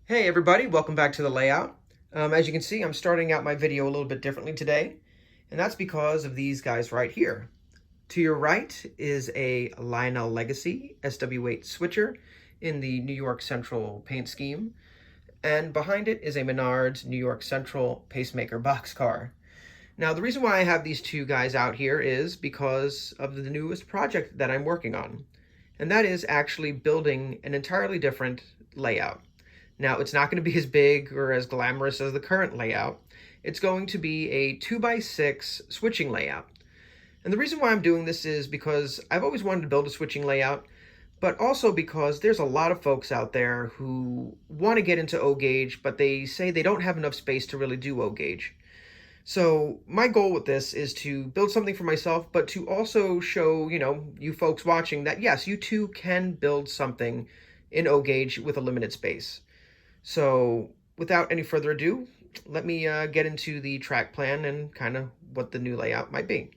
Hey everybody, welcome back to the layout. As you can see, I'm starting out my video a little bit differently today, and that's because of these guys right here. To your right is a Lionel Legacy SW8 switcher in the New York Central paint scheme, and behind it is a Menards New York Central pacemaker boxcar. Now, the reason why I have these two guys out here is because of the newest project that I'm working on, and that is actually building an entirely different layout. Now, it's not going to be as big or as glamorous as the current layout. It's going to be a 2x6 switching layout. And the reason why I'm doing this is because I've always wanted to build a switching layout, but also because there's a lot of folks out there who want to get into O gauge, but they say they don't have enough space to really do O gauge. So my goal with this is to build something for myself, but to also show, you folks watching that yes, you too can build something in O gauge with a limited space. So without any further ado, let me get into the track plan and kind of what the new layout might be.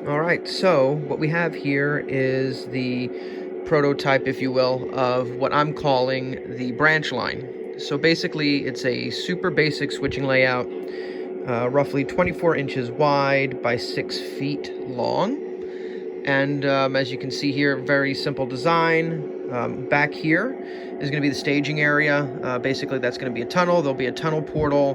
All right, so what we have here is the prototype, if you will, of what I'm calling the branch line. So basically, it's a super basic switching layout, roughly 24 inches wide by 6 feet long. And as you can see here, very simple design. Back here is going to be the staging area. Basically, that's going to be a tunnel. There'll be a tunnel portal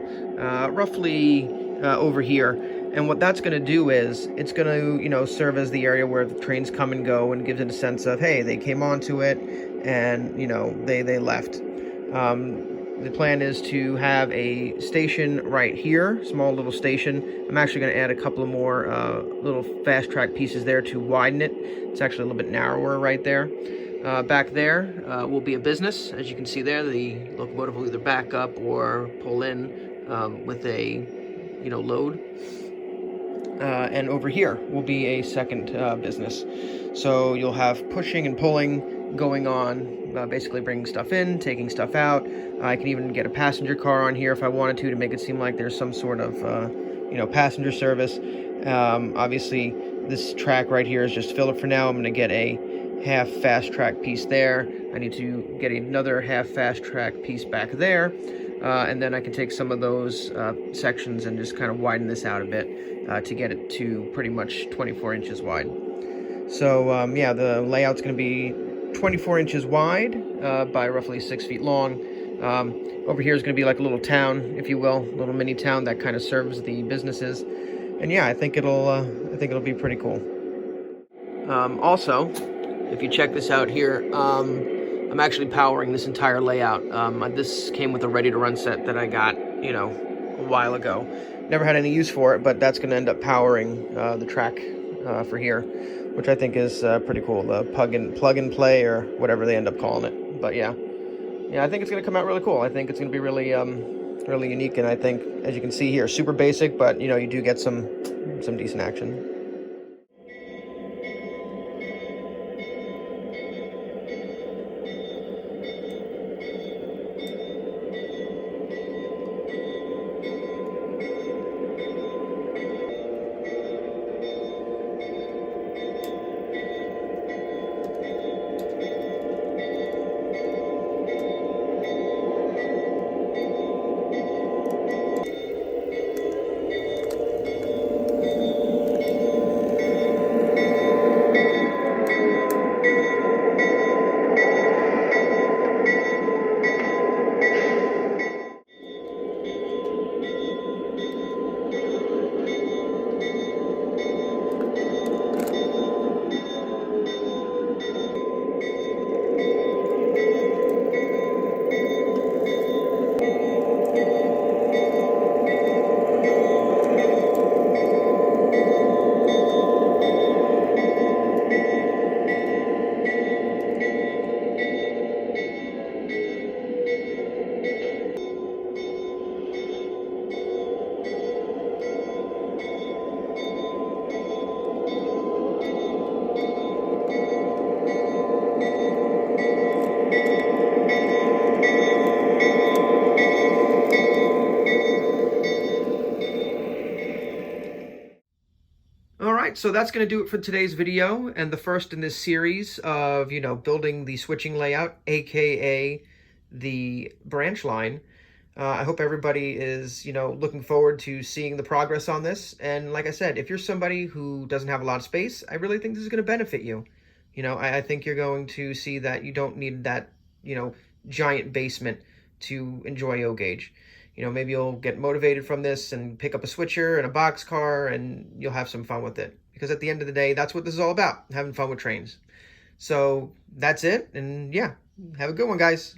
roughly over here. And what that's going to do is it's going to, serve as the area where the trains come and go and gives it a sense of, hey, they came onto it and, they left. The plan is to have a station right here, small little station. I'm actually going to add a couple of more little fast track pieces there to widen it. It's actually a little bit narrower right there. Back there will be a business. As you can see there, the locomotive will either back up or pull in with a, load. And over here will be a second business. So you'll have pushing and pulling going on, basically bringing stuff in, taking stuff out. I can even get a passenger car on here if I wanted to make it seem like there's some sort of, passenger service. Obviously, this track right here is just filler for now. I'm going to get a half fast track piece there. I need to get another half fast track piece back there. And then I can take some of those sections and just kind of widen this out a bit to get it to pretty much 24 inches wide. So yeah, the layout's going to be 24 inches wide by roughly 6 feet long. Over here is going to be like a little town, if you will, a little mini town that kind of serves the businesses. And yeah, I think it'll be pretty cool. Also, if you check this out here, I'm actually powering this entire layout. This came with a ready-to-run set that I got, a while ago. Never had any use for it, but that's going to end up powering the track for here, which I think is pretty cool. The plug and play, or whatever they end up calling it. But yeah, I think it's going to come out really cool. I think it's going to be really, really unique, and I think, as you can see here, super basic, but you do get some decent action. right, so that's going to do it for today's video, and the first in this series of, building the switching layout, aka the branch line. I hope everybody is, looking forward to seeing the progress on this. And like I said, if you're somebody who doesn't have a lot of space, I really think this is going to benefit you. I think you're going to see that you don't need that, giant basement to enjoy O-Gauge. Maybe you'll get motivated from this and pick up a switcher and a boxcar, and you'll have some fun with it. Because at the end of the day, that's what this is all about, having fun with trains. So that's it, and yeah, have a good one, guys.